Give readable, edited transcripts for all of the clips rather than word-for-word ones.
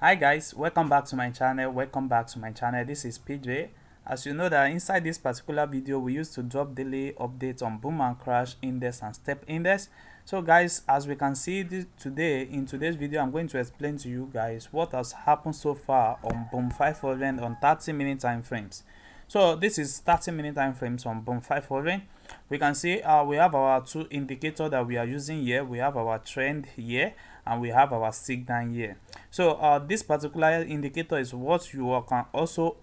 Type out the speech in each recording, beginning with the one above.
Hi guys, welcome back to my channel. This is PJ. As you know that inside this particular video we used to drop daily updates on boom and crash index and step index. So guys, as we can see in today's video, I'm going to explain to you guys what has happened so far on boom 500 on 30-minute time frames. So this is 30-minute time frames on boom 500. We can see we have our two indicators that we are using here. We have our trend here and we have our signal here. So this particular indicator is what you can also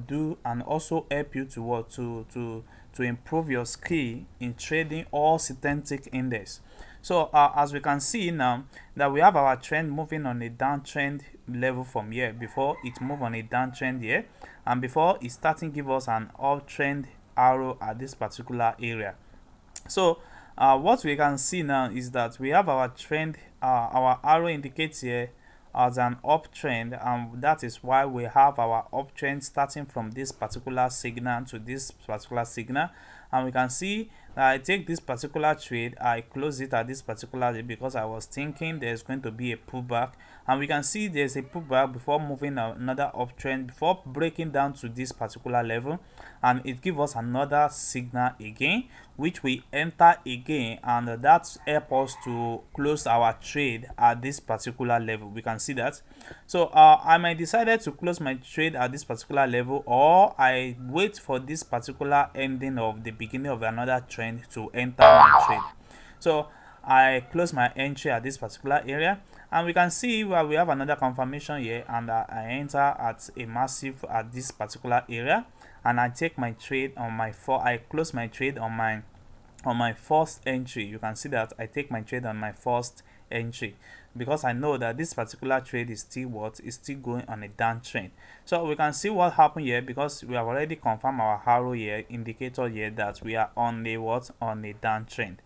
do and also help you to improve your skill in trading all synthetic index. So as we can see now that we have our trend moving on a downtrend level from here before it move on a downtrend here, and before it starting give us an uptrend arrow at this particular area. So what we can see now is that we have our trend, our arrow indicates here as an uptrend, and that is why we have our uptrend starting from this particular signal to this particular signal. And we can see that I take this particular trade, I close it at this particular day because I was thinking there's going to be a pullback, and we can see there's a pullback before moving another uptrend before breaking down to this particular level, and it gives us another signal again which we enter again, and that's help us to close our trade at this particular level. We can see that. So I might decided to close my trade at this particular level, or I wait for this particular ending of the beginning of another trend to enter my trade. So I close my entry at this particular area, and we can see where we have another confirmation here, and I enter at a massive at this particular area, and I take my trade on my I close my trade on my first entry. You can see that I take my trade on my first entry because I know that this particular trade is still going on a downtrend. So we can see what happened here because we have already confirmed our arrow here indicator here that we are on a on a downtrend.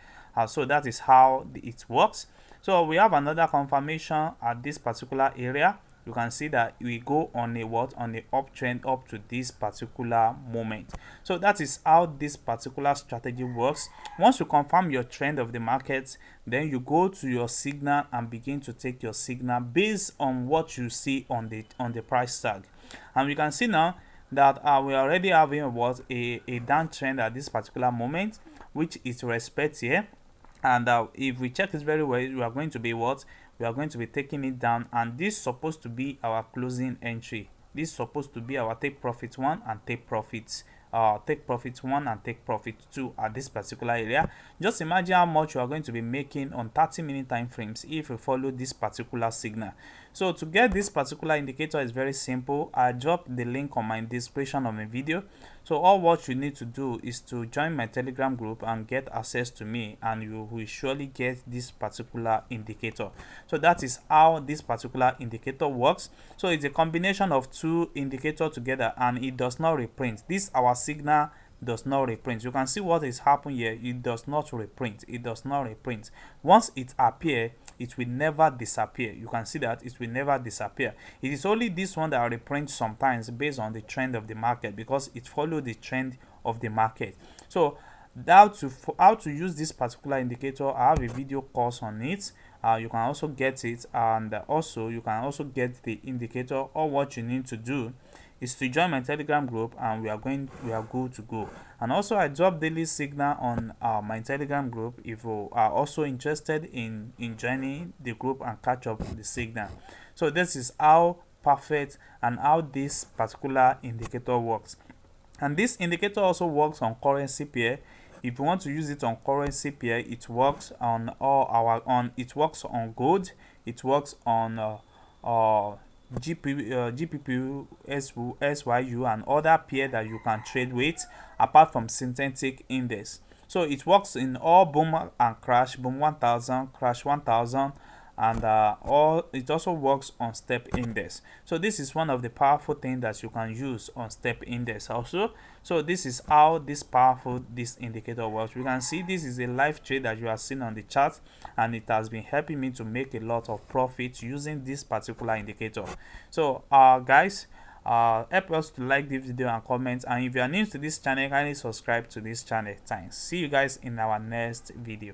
So that is how it works. So we have another confirmation at this particular area. You can see that we go on a on the uptrend up to this particular moment. So that is how this particular strategy works. Once you confirm your trend of the market, then you go to your signal and begin to take your signal based on what you see on the price tag. And we can see now that we are already having a downtrend at this particular moment, which is respect here. And if we check this very well, we are going to be we are going to be taking it down, and this is supposed to be our closing entry. This is supposed to be our take profit 1 and take profits take profit 1 and take profit 2 at this particular area. Just imagine how much you are going to be making on 30-minute time frames if you follow this particular signal. So to get this particular indicator is very simple. I drop the link on my description of my video. So all what you need to do is to join my Telegram group and get access to me, and you will surely get this particular indicator. So that is how this particular indicator works. So it's a combination of two indicators together, and it does not reprint. This our signal does not reprint. You can see what is happening here. It does not reprint. It does not reprint. Once it appears, it will never disappear. You can see that it will never disappear. It is only this one that reprints sometimes based on the trend of the market, because it follows the trend of the market. So how to use this particular indicator, I have a video course on it. You can also get it, and also you can also get the indicator. All what you need to do is to join my Telegram group, and we are good to go. And also I drop daily signal on my Telegram group if you are also interested in joining the group and catch up the signal. So this is how perfect and how this particular indicator works. And this indicator also works on currency pair. If you want to use it on currency pair, it works on it works on gold, it works on GPP, SYU, and other pair that you can trade with apart from synthetic index. So it works in all boom and crash, boom 1000, crash 1000, and it also works on step index. So this is one of the powerful things that you can use on step index also. So this is how this indicator works. We can see this is a live trade that you are seeing on the chart, and it has been helping me to make a lot of profit using this particular indicator. So guys, help us to like this video and comment, and if you are new to this channel, kindly subscribe to this channel. Thanks. See you guys in our next video.